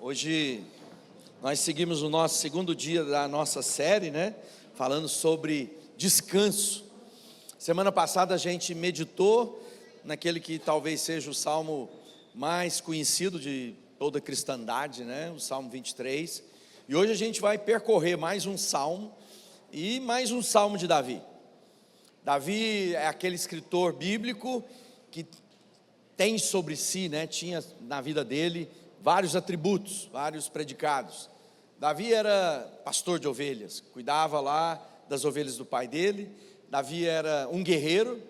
Hoje nós seguimos o nosso segundo dia da nossa série, né? Falando sobre descanso. Semana passada a gente meditou naquele que talvez seja o salmo mais conhecido de toda a cristandade, né? O Salmo 23. E hoje a gente vai percorrer mais um salmo e mais um salmo de Davi. Davi é aquele escritor bíblico que tem sobre si, né? Tinha na vida dele vários atributos, vários predicados. Davi era pastor de ovelhas, cuidava lá das ovelhas do pai dele. Davi era um guerreiro,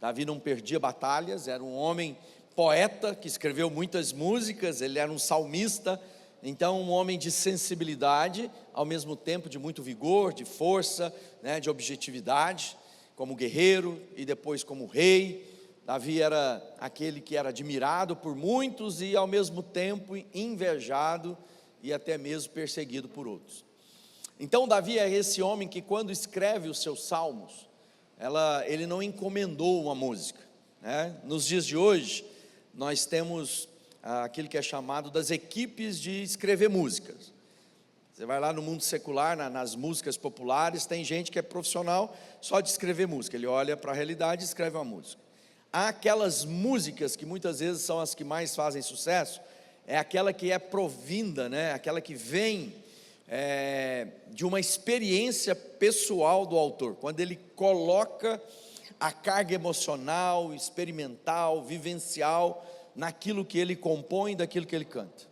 Davi não perdia batalhas, era um homem poeta que escreveu muitas músicas, ele era um salmista, então um homem de sensibilidade, ao mesmo tempo de muito vigor, de força, né, de objetividade, como guerreiro e depois como rei. Davi era aquele que era admirado por muitos e ao mesmo tempo invejado e até mesmo perseguido por outros. Então Davi é esse homem que quando escreve os seus salmos, ele não encomendou uma música, né? Nos dias de hoje, nós temos aquilo que é chamado das equipes de escrever músicas. Você vai lá no mundo secular, nas músicas populares, tem gente que é profissional só de escrever música, ele olha para a realidade e escreve uma música. Há aquelas músicas que muitas vezes são as que mais fazem sucesso, é aquela que é provinda, né? Aquela que vem de uma experiência pessoal do autor, quando ele coloca a carga emocional, experimental, vivencial, naquilo que ele compõe, daquilo que ele canta.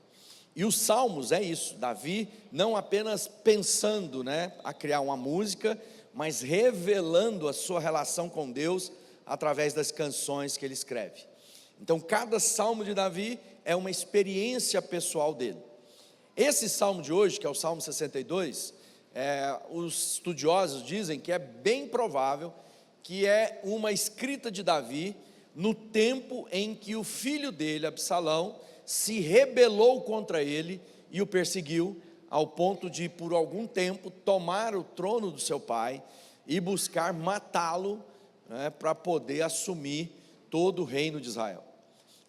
E os salmos é isso, Davi não apenas pensando, né, a criar uma música, mas revelando a sua relação com Deus, através das canções que ele escreve. Então cada salmo de Davi é uma experiência pessoal dele. Esse salmo de hoje, que é o Salmo 62, os estudiosos dizem que é bem provável que é uma escrita de Davi no tempo em que o filho dele, Absalão, se rebelou contra ele e o perseguiu, ao ponto de por algum tempo tomar o trono do seu pai e buscar matá-lo, né, para poder assumir todo o reino de Israel.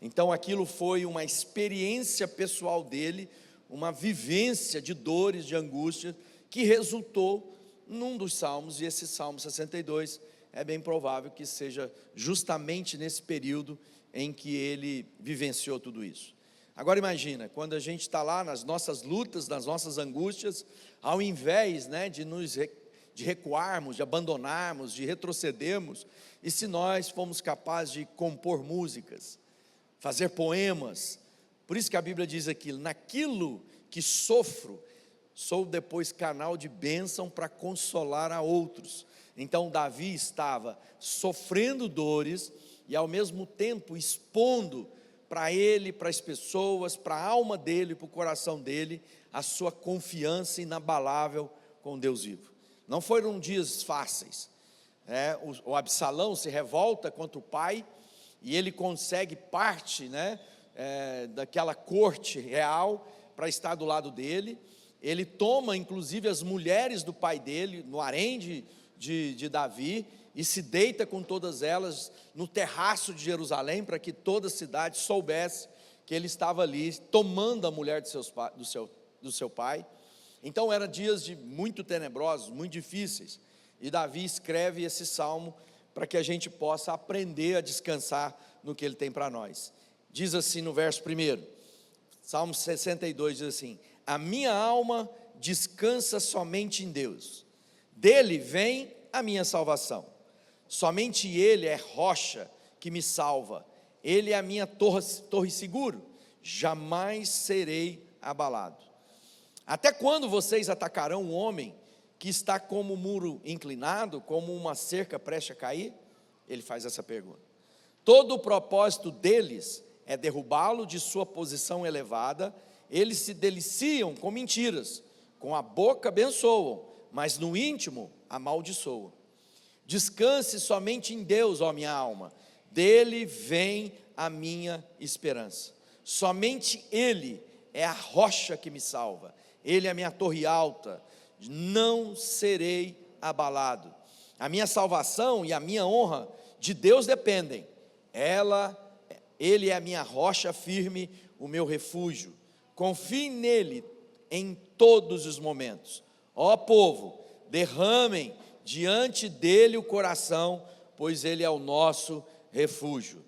Então aquilo foi uma experiência pessoal dele, uma vivência de dores, de angústia, que resultou num dos salmos, e esse Salmo 62 é bem provável que seja justamente nesse período em que ele vivenciou tudo isso. Agora imagina, quando a gente está lá nas nossas lutas, nas nossas angústias, ao invés, né, de recuarmos, de abandonarmos, de retrocedermos, e se nós fomos capazes de compor músicas, fazer poemas. Por isso que a Bíblia diz aqui: naquilo que sofro, sou depois canal de bênção para consolar a outros. Então Davi estava sofrendo dores e ao mesmo tempo expondo para ele, para as pessoas, para a alma dele, para o coração dele, a sua confiança inabalável com Deus vivo. Não foram dias fáceis. O Absalão se revolta contra o pai e ele consegue parte, né, daquela corte real para estar do lado dele. Ele toma inclusive as mulheres do pai dele no harém de Davi e se deita com todas elas no terraço de Jerusalém, para que toda a cidade soubesse que ele estava ali tomando a mulher do seu pai. Então eram dias muito tenebrosos, muito difíceis, e Davi escreve esse salmo para que a gente possa aprender a descansar no que ele tem para nós. Diz assim no verso 1, Salmo 62 diz assim: a minha alma descansa somente em Deus, dele vem a minha salvação, somente ele é rocha que me salva, ele é a minha torre seguro, jamais serei abalado. Até quando vocês atacarão um homem que está como um muro inclinado, como uma cerca prestes a cair? Ele faz essa pergunta. Todo o propósito deles é derrubá-lo de sua posição elevada. Eles se deliciam com mentiras, com a boca abençoam, mas no íntimo amaldiçoam. Descanse somente em Deus, ó minha alma, dele vem a minha esperança. Somente ele é a rocha que me salva, ele é a minha torre alta, não serei abalado. A minha salvação e a minha honra de Deus dependem. Ele é a minha rocha firme, o meu refúgio. confiem nele em todos os momentos. Ó povo, derramem diante dele o coração, pois ele é o nosso refúgio.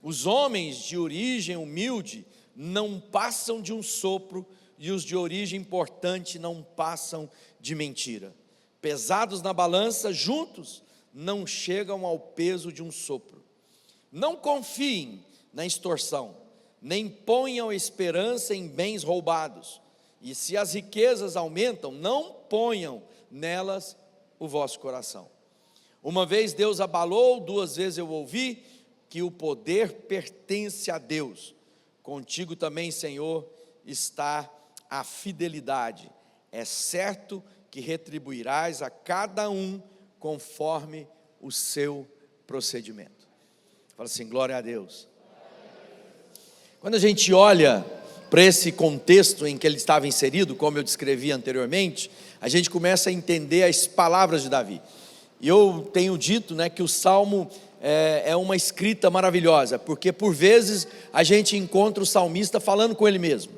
Os homens de origem humilde não passam de um sopro, e os de origem importante não passam de mentira. Pesados na balança, juntos, não chegam ao peso de um sopro. Não confiem na extorsão, nem ponham esperança em bens roubados. E se as riquezas aumentam, não ponham nelas o vosso coração. Uma vez Deus abalou, duas vezes eu ouvi que o poder pertence a Deus. Contigo também, Senhor, está a fidelidade. É certo que retribuirás a cada um conforme o seu procedimento. Fala assim, glória a Deus. Quando a gente olha para esse contexto em que ele estava inserido, como eu descrevi anteriormente, a gente começa a entender as palavras de Davi. E eu tenho dito, que o Salmo é uma escrita maravilhosa, porque por vezes a gente encontra o salmista falando com ele mesmo.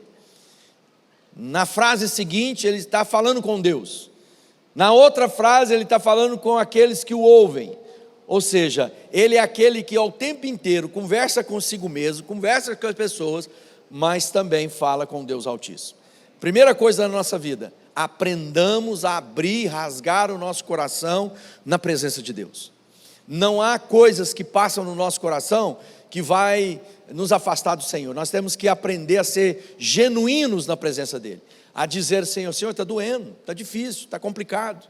Na frase seguinte ele está falando com Deus, na outra frase ele está falando com aqueles que o ouvem. Ou seja, ele é aquele que ao tempo inteiro conversa consigo mesmo, conversa com as pessoas, mas também fala com Deus Altíssimo. Primeira coisa da nossa vida, aprendamos a abrir, rasgar o nosso coração na presença de Deus. Não há coisas que passam no nosso coração que vai nos afastar do Senhor. Nós temos que aprender a ser genuínos na presença dEle, a dizer, Senhor, está doendo, está difícil, está complicado.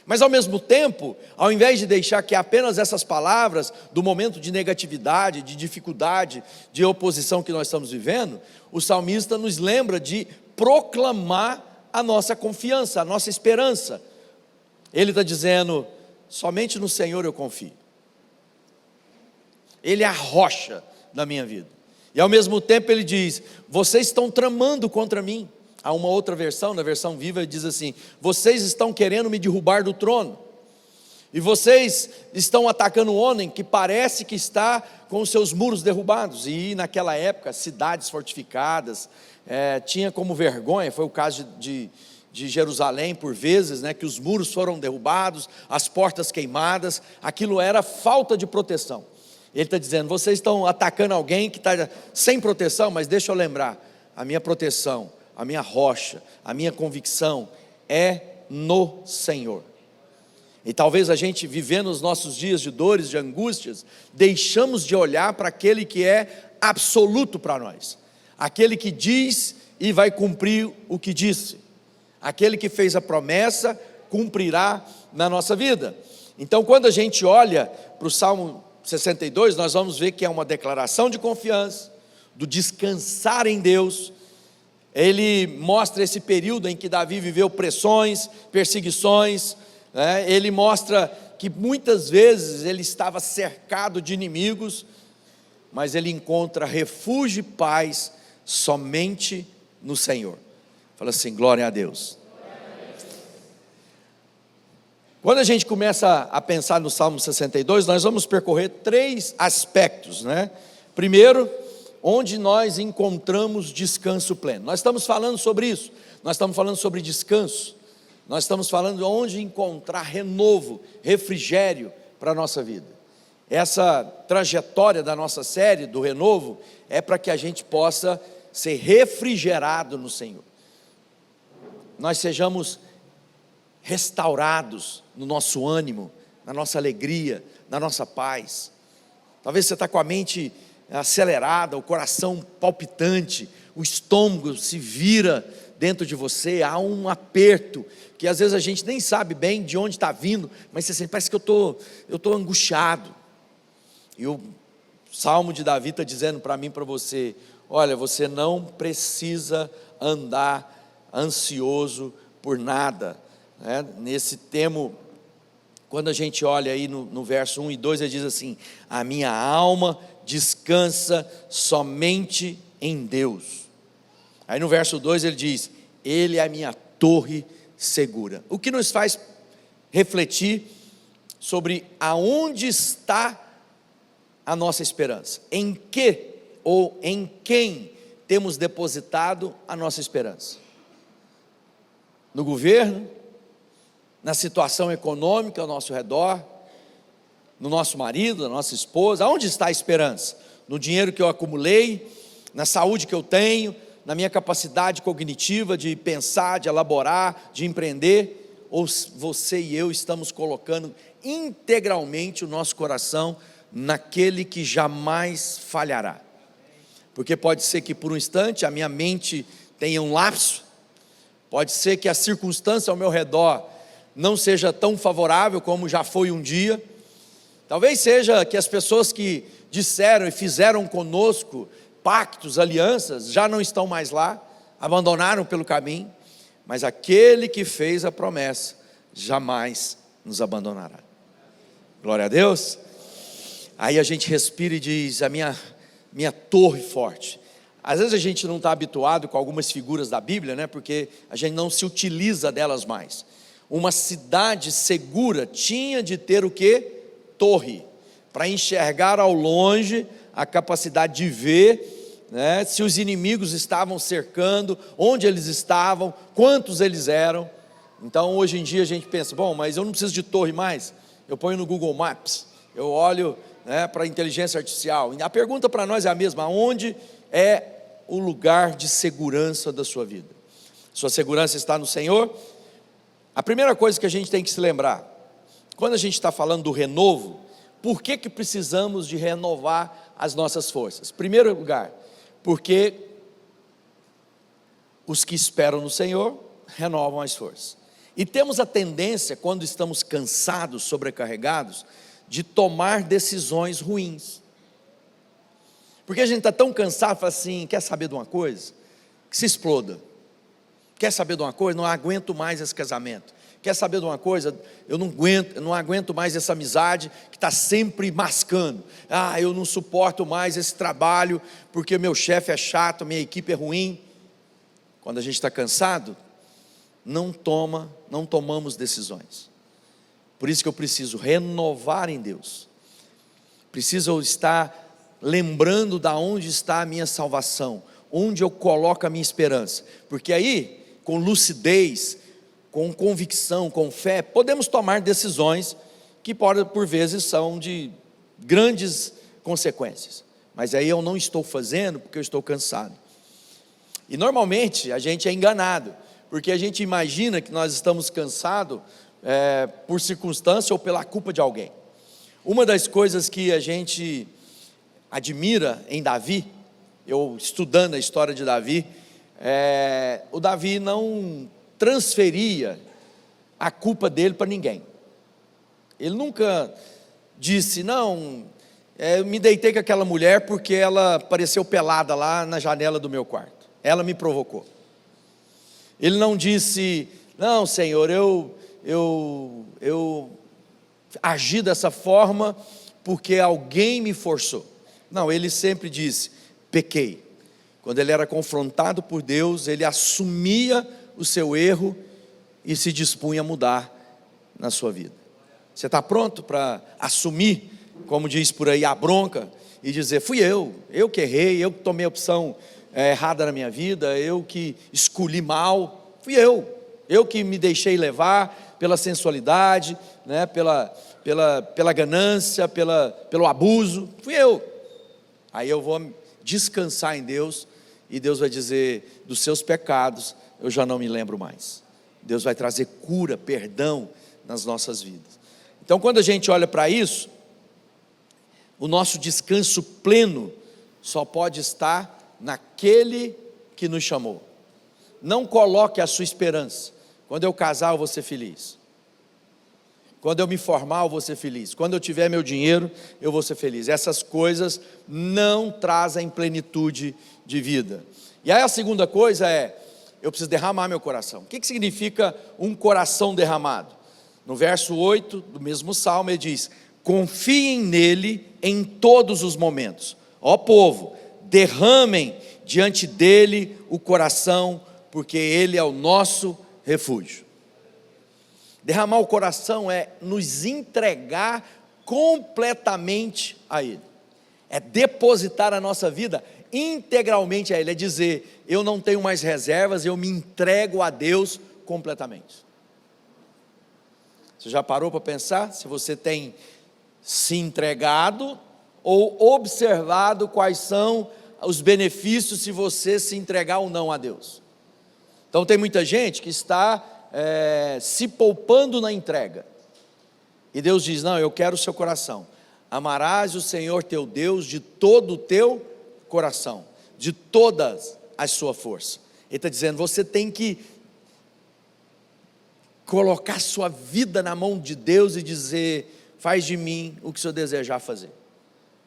Mas ao mesmo tempo, ao invés de deixar que apenas essas palavras do momento de negatividade, de dificuldade, de oposição que nós estamos vivendo, o salmista nos lembra de proclamar a nossa confiança, a nossa esperança. Ele está dizendo, somente no Senhor eu confio. Ele é a rocha da minha vida. E ao mesmo tempo ele diz, vocês estão tramando contra mim. Há uma outra versão, na versão viva, ele diz assim, vocês estão querendo me derrubar do trono, e vocês estão atacando um homem que parece que está com os seus muros derrubados. E naquela época, cidades fortificadas, tinha como vergonha, foi o caso de Jerusalém por vezes, que os muros foram derrubados, as portas queimadas, aquilo era falta de proteção. Ele está dizendo, vocês estão atacando alguém que está sem proteção, mas deixa eu lembrar, a minha proteção, a minha rocha, a minha convicção é no Senhor. E talvez a gente vivendo os nossos dias de dores, de angústias, deixamos de olhar para aquele que é absoluto para nós, aquele que diz e vai cumprir o que disse, aquele que fez a promessa, cumprirá na nossa vida. Então quando a gente olha para o Salmo 62, nós vamos ver que é uma declaração de confiança, do descansar em Deus. Ele mostra esse período em que Davi viveu pressões, perseguições, ele mostra que muitas vezes ele estava cercado de inimigos, mas ele encontra refúgio e paz somente no Senhor. Fala assim, glória a Deus. Quando a gente começa a pensar no Salmo 62, nós vamos percorrer 3 aspectos, Primeiro, onde nós encontramos descanso pleno. Nós estamos falando sobre isso, nós estamos falando sobre descanso, nós estamos falando de onde encontrar renovo, refrigério para a nossa vida. Essa trajetória da nossa série do renovo é para que a gente possa ser refrigerado no Senhor. Nós sejamos restaurados no nosso ânimo, na nossa alegria, na nossa paz. Talvez você está com a mente acelerada, o coração palpitante, o estômago se vira dentro de você, há um aperto, que às vezes a gente nem sabe bem de onde está vindo, mas você parece que eu estou angustiado. E o Salmo de Davi está dizendo para mim e para você, olha, você não precisa andar ansioso por nada, Nesse termo, quando a gente olha aí no verso 1 e 2, ele diz assim, a minha alma descansa somente em Deus. Aí no verso 2 ele diz, ele é a minha torre segura. O que nos faz refletir sobre aonde está a nossa esperança, em que ou em quem temos depositado a nossa esperança? No governo, na situação econômica ao nosso redor, no nosso marido, na nossa esposa? Aonde está a esperança? No dinheiro que eu acumulei, na saúde que eu tenho, na minha capacidade cognitiva de pensar, de elaborar, de empreender? Ou você e eu estamos colocando integralmente o nosso coração naquele que jamais falhará? Porque pode ser que por um instante a minha mente tenha um lapso, pode ser que a circunstância ao meu redor não seja tão favorável como já foi um dia, talvez seja que as pessoas que disseram e fizeram conosco pactos, alianças, já não estão mais lá, abandonaram pelo caminho, mas aquele que fez a promessa jamais nos abandonará. Glória a Deus. Aí a gente respira e diz: a minha torre forte. Às vezes a gente não está habituado com algumas figuras da Bíblia, né? Porque a gente não se utiliza delas mais. Uma cidade segura tinha de ter o quê? Torre, para enxergar ao longe, a capacidade de ver, né? Se os inimigos estavam cercando, onde eles estavam, quantos eles eram. Então hoje em dia a gente pensa: bom, mas eu não preciso de torre mais, eu ponho no Google Maps, eu olho, né, para a inteligência artificial. A pergunta para nós é a mesma: onde é o lugar de segurança da sua vida? Sua segurança está no Senhor? A primeira coisa que a gente tem que se lembrar, quando a gente está falando do renovo, por que precisamos de renovar as nossas forças? Primeiro lugar, porque os que esperam no Senhor renovam as forças. E temos a tendência, quando estamos cansados, sobrecarregados, de tomar decisões ruins. Porque a gente está tão cansado, fala assim: quer saber de uma coisa? Que se exploda. Quer saber de uma coisa? Não aguento mais esse casamento. Quer saber de uma coisa? Eu não aguento mais essa amizade que está sempre mascando. Eu não suporto mais esse trabalho, porque meu chefe é chato, minha equipe é ruim. Quando a gente está cansado, não tomamos decisões. Por isso que eu preciso renovar em Deus. Preciso estar lembrando de onde está a minha salvação, onde eu coloco a minha esperança. Porque aí, com lucidez, com convicção, com fé, podemos tomar decisões que por vezes são de grandes consequências. Mas aí eu não estou fazendo porque eu estou cansado. E normalmente a gente é enganado, porque a gente imagina que nós estamos cansados por circunstância ou pela culpa de alguém. Uma das coisas que a gente admira em Davi, eu estudando a história de Davi, o Davi não transferia a culpa dele para ninguém. Ele nunca disse: não, eu me deitei com aquela mulher porque ela apareceu pelada lá na janela do meu quarto, ela me provocou. Ele não disse: não, Senhor, eu agi dessa forma porque alguém me forçou. Não, ele sempre disse: pequei. Quando ele era confrontado por Deus, ele assumia o seu erro e se dispunha a mudar na sua vida. Você está pronto para assumir, como diz por aí, a bronca e dizer: fui eu que errei, eu que tomei a opção errada na minha vida, eu que escolhi mal, fui eu que me deixei levar pela sensualidade, né, pela ganância, pelo abuso, fui eu. Aí eu vou descansar em Deus, e Deus vai dizer: dos seus pecados eu já não me lembro mais. Deus vai trazer cura, perdão nas nossas vidas. Então, quando a gente olha para isso, o nosso descanso pleno só pode estar naquele que nos chamou. Não coloque a sua esperança: quando eu casar eu vou ser feliz, quando eu me formar eu vou ser feliz, quando eu tiver meu dinheiro eu vou ser feliz. Essas coisas não trazem plenitude de vida. E aí a segunda coisa é: eu preciso derramar meu coração. O que significa um coração derramado? No verso 8 do mesmo salmo ele diz: confiem nele em todos os momentos. Ó povo, derramem diante dele o coração, porque ele é o nosso refúgio. Derramar o coração é nos entregar completamente a ele, é depositar a nossa vida integralmente a Ele, é dizer, eu não tenho mais reservas, eu me entrego a Deus completamente. Você já parou para pensar se você tem se entregado ou observado quais são os benefícios se você se entregar ou não a Deus? Então tem muita gente que está se poupando na entrega, e Deus diz, não, eu quero o seu coração. Amarás o Senhor teu Deus de todo o teu coração, de toda a sua força. Ele está dizendo, você tem que colocar sua vida na mão de Deus e dizer, faz de mim o que o Senhor desejar fazer,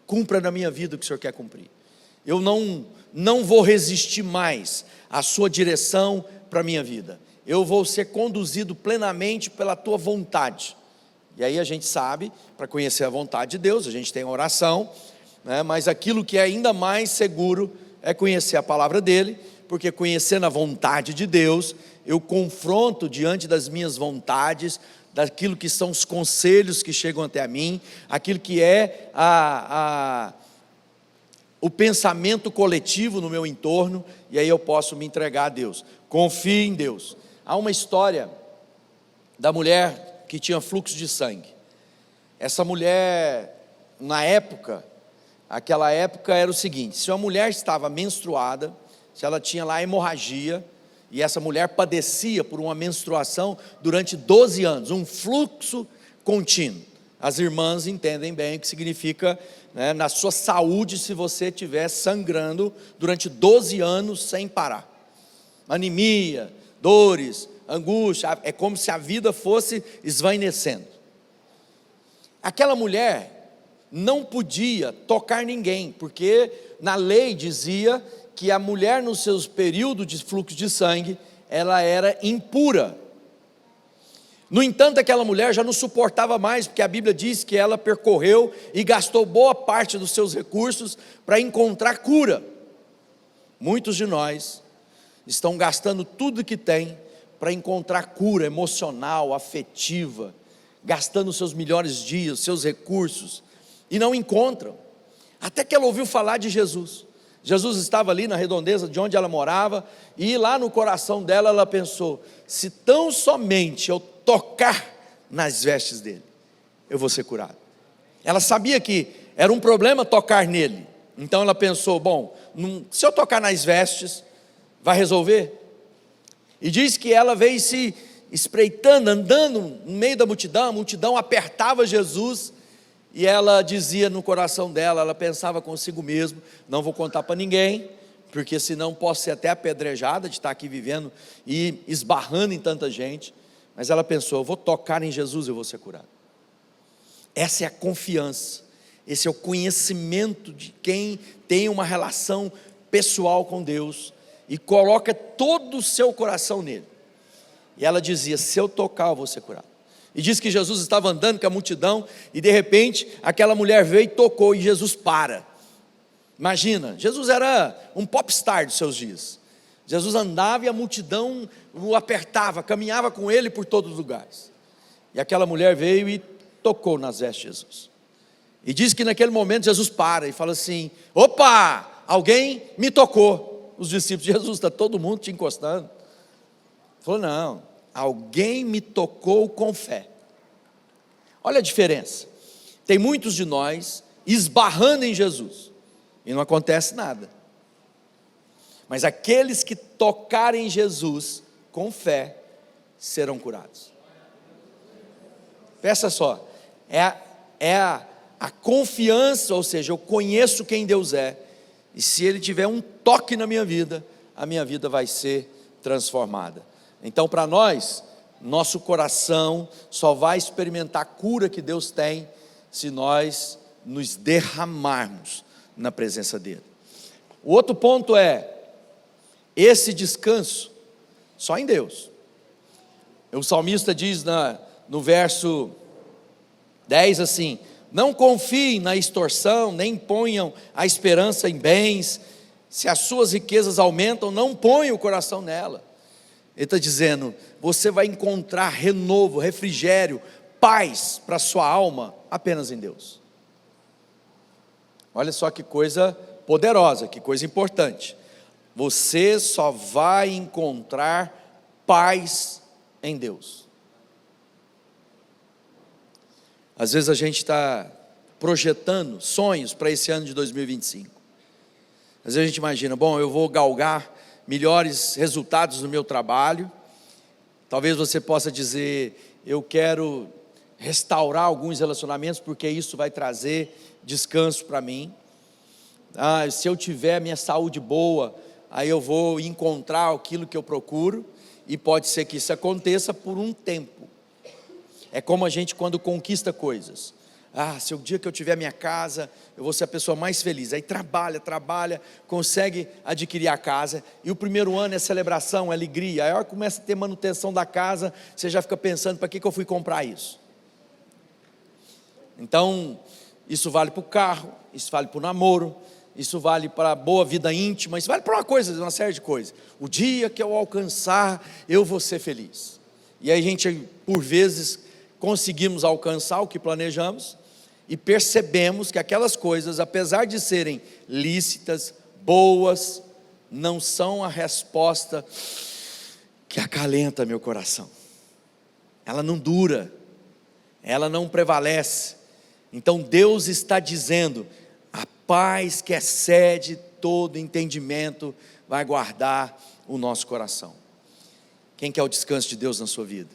cumpra na minha vida o que o Senhor quer cumprir. Eu não vou resistir mais à sua direção para a minha vida, eu vou ser conduzido plenamente pela tua vontade. E aí a gente sabe, para conhecer a vontade de Deus, a gente tem a oração, né? Mas aquilo que é ainda mais seguro é conhecer a palavra dele, porque conhecendo a vontade de Deus, eu confronto diante das minhas vontades, daquilo que são os conselhos que chegam até a mim, aquilo que é o pensamento coletivo no meu entorno, e aí eu posso me entregar a Deus. Confie em Deus. Há uma história da mulher que tinha fluxo de sangue. Essa mulher, aquela época era o seguinte, se uma mulher estava menstruada, se ela tinha lá hemorragia, e essa mulher padecia por uma menstruação durante 12 anos, um fluxo contínuo. As irmãs entendem bem o que significa, né, na sua saúde, se você estiver sangrando durante 12 anos sem parar. Anemia, dores, angústia, é como se a vida fosse esvainecendo. Aquela mulher não podia tocar ninguém, porque na lei dizia que a mulher nos seus períodos de fluxo de sangue, ela era impura. No entanto, aquela mulher já não suportava mais, porque a Bíblia diz que ela percorreu e gastou boa parte dos seus recursos para encontrar cura. Muitos de nós estão gastando tudo que tem para encontrar cura emocional, afetiva, gastando os seus melhores dias, seus recursos, e não encontram, até que ela ouviu falar de Jesus. Jesus estava ali na redondeza de onde ela morava, e lá no coração dela ela pensou, se tão somente eu tocar nas vestes dele, eu vou ser curado. Ela sabia que era um problema tocar nele, então ela pensou, bom, se eu tocar nas vestes, vai resolver? E diz que ela veio se espreitando, andando no meio da multidão, a multidão apertava Jesus, e ela dizia no coração dela, ela pensava consigo mesmo, não vou contar para ninguém, porque senão posso ser até apedrejada de estar aqui vivendo e esbarrando em tanta gente. Mas ela pensou, eu vou tocar em Jesus, eu vou ser curado. Essa é a confiança, esse é o conhecimento de quem tem uma relação pessoal com Deus e coloca todo o seu coração nele. E ela dizia, se eu tocar eu vou ser curado. E diz que Jesus estava andando com a multidão, e de repente aquela mulher veio e tocou, e Jesus para. Imagina, Jesus era um popstar dos seus dias. Jesus andava e a multidão o apertava, caminhava com ele por todos os lugares. E aquela mulher veio e tocou nas vestes de Jesus. E diz que naquele momento Jesus para e fala assim, opa, alguém me tocou. Os discípulos de Jesus, está todo mundo te encostando. Falou, não, alguém me tocou com fé. Olha a diferença, tem muitos de nós esbarrando em Jesus, e não acontece nada. Mas aqueles que tocarem em Jesus com fé, serão curados. Peça só, é a confiança, ou seja, eu conheço quem Deus é, e se Ele tiver um toque na minha vida, a minha vida vai ser transformada. Então, para nós, nosso coração só vai experimentar a cura que Deus tem, se nós nos derramarmos na presença dEle. O outro ponto é, esse descanso, só em Deus. O salmista diz no verso 10 assim, não confiem na extorsão, nem ponham a esperança em bens, se as suas riquezas aumentam, não ponham o coração nela. Ele está dizendo, você vai encontrar renovo, refrigério, paz para a sua alma, apenas em Deus. Olha só que coisa poderosa, que coisa importante. Você só vai encontrar paz em Deus. Às vezes a gente está projetando sonhos para esse ano de 2025. Às vezes a gente imagina, bom, eu vou galgar melhores resultados no meu trabalho. Talvez você possa dizer, eu quero restaurar alguns relacionamentos, porque isso vai trazer descanso para mim. Se eu tiver minha saúde boa, aí eu vou encontrar aquilo que eu procuro, e pode ser que isso aconteça por um tempo. É como a gente quando conquista coisas. Se o dia que eu tiver minha casa, eu vou ser a pessoa mais feliz. Aí trabalha, consegue adquirir a casa, e o primeiro ano é celebração, é alegria. Aí a hora que começa a ter manutenção da casa, você já fica pensando, para que eu fui comprar isso? Então, isso vale para o carro, isso vale para o namoro, isso vale para a boa vida íntima, isso vale para uma série de coisas. O dia que eu alcançar, eu vou ser feliz. E aí a gente, por vezes, conseguimos alcançar o que planejamos, e percebemos que aquelas coisas, apesar de serem lícitas, boas, não são a resposta que acalenta meu coração. Ela não dura, ela não prevalece. Então Deus está dizendo, a paz que excede todo entendimento vai guardar o nosso coração. Quem quer o descanso de Deus na sua vida?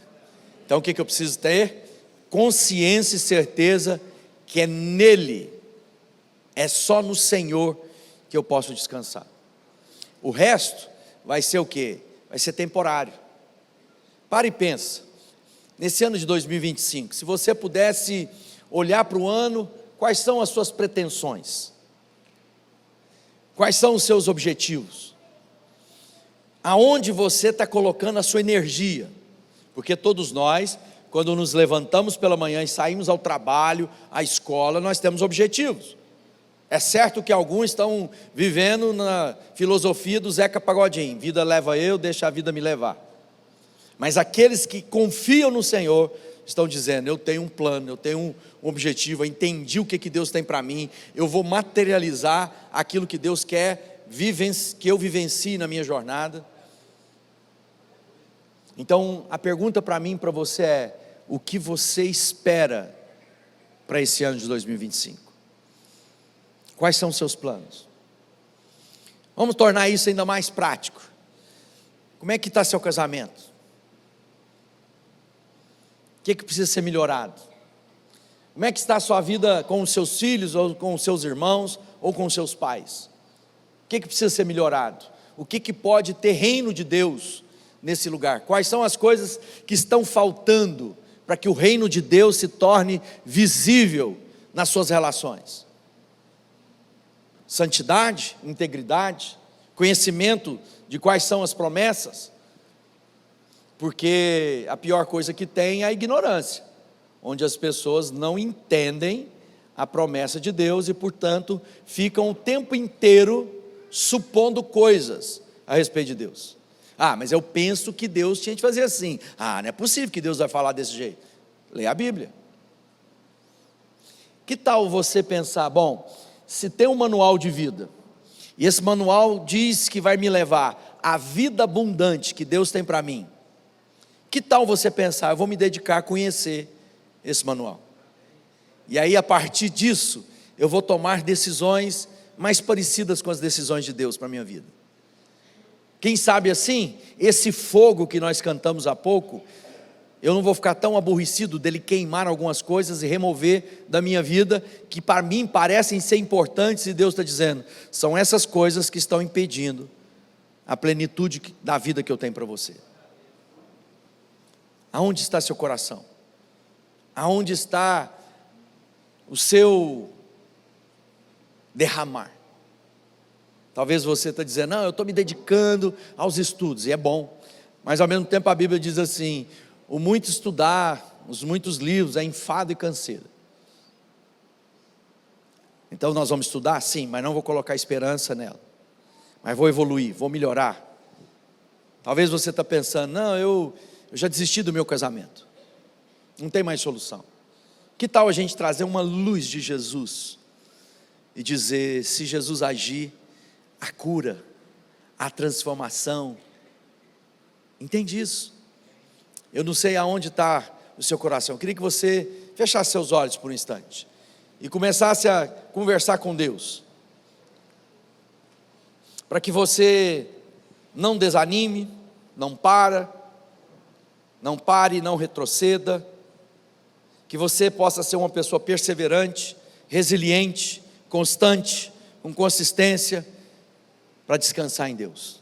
Então o que eu preciso ter? Consciência e certeza que é nele, é só no Senhor que eu posso descansar. O resto vai ser o quê? Vai ser temporário. Para e pensa, nesse ano de 2025, se você pudesse olhar para o ano, quais são as suas pretensões? Quais são os seus objetivos? Aonde você está colocando a sua energia? Porque todos nós, quando nos levantamos pela manhã e saímos ao trabalho, à escola, nós temos objetivos. É certo que alguns estão vivendo na filosofia do Zeca Pagodinho, vida leva eu, deixa a vida me levar. Mas aqueles que confiam no Senhor, estão dizendo, eu tenho um plano, eu tenho um objetivo, eu entendi o que Deus tem para mim, eu vou materializar aquilo que Deus quer que eu vivencie na minha jornada. Então, a pergunta para mim e para você é, o que você espera para esse ano de 2025? Quais são os seus planos? Vamos tornar isso ainda mais prático. Como é que está seu casamento? O que precisa ser melhorado? Como é que está a sua vida com os seus filhos, ou com os seus irmãos, ou com os seus pais? O que precisa ser melhorado? O que pode ter reino de Deus nesse lugar? Quais são as coisas que estão faltando para que o reino de Deus se torne visível nas suas relações? Santidade, integridade, conhecimento de quais são as promessas, porque a pior coisa que tem é a ignorância, onde as pessoas não entendem a promessa de Deus e, portanto, ficam o tempo inteiro supondo coisas a respeito de Deus. Mas eu penso que Deus tinha de fazer assim. Não é possível que Deus vai falar desse jeito. Leia a Bíblia. Que tal você pensar, bom, se tem um manual de vida, e esse manual diz que vai me levar à vida abundante que Deus tem para mim, que tal você pensar, eu vou me dedicar a conhecer esse manual, e aí a partir disso, eu vou tomar decisões mais parecidas com as decisões de Deus para a minha vida. Quem sabe assim, esse fogo que nós cantamos há pouco, eu não vou ficar tão aborrecido dele queimar algumas coisas e remover da minha vida, que para mim parecem ser importantes, e Deus está dizendo, são essas coisas que estão impedindo a plenitude da vida que eu tenho para você. Aonde está seu coração? Aonde está o seu derramar? Talvez você está dizendo, não, eu estou me dedicando aos estudos, e é bom, mas ao mesmo tempo a Bíblia diz assim, o muito estudar, os muitos livros é enfado e canseira. Então nós vamos estudar? Sim, mas não vou colocar esperança nela, mas vou evoluir, vou melhorar. Talvez você está pensando, não, eu já desisti do meu casamento, não tem mais solução. Que tal a gente trazer uma luz de Jesus e dizer: se Jesus agir, a cura, a transformação. Entende isso? Eu não sei aonde está o seu coração. Eu queria que você fechasse seus olhos por um instante e começasse a conversar com Deus, para que você não desanime, não pare, não retroceda, que você possa ser uma pessoa perseverante, resiliente, constante, com consistência, para descansar em Deus.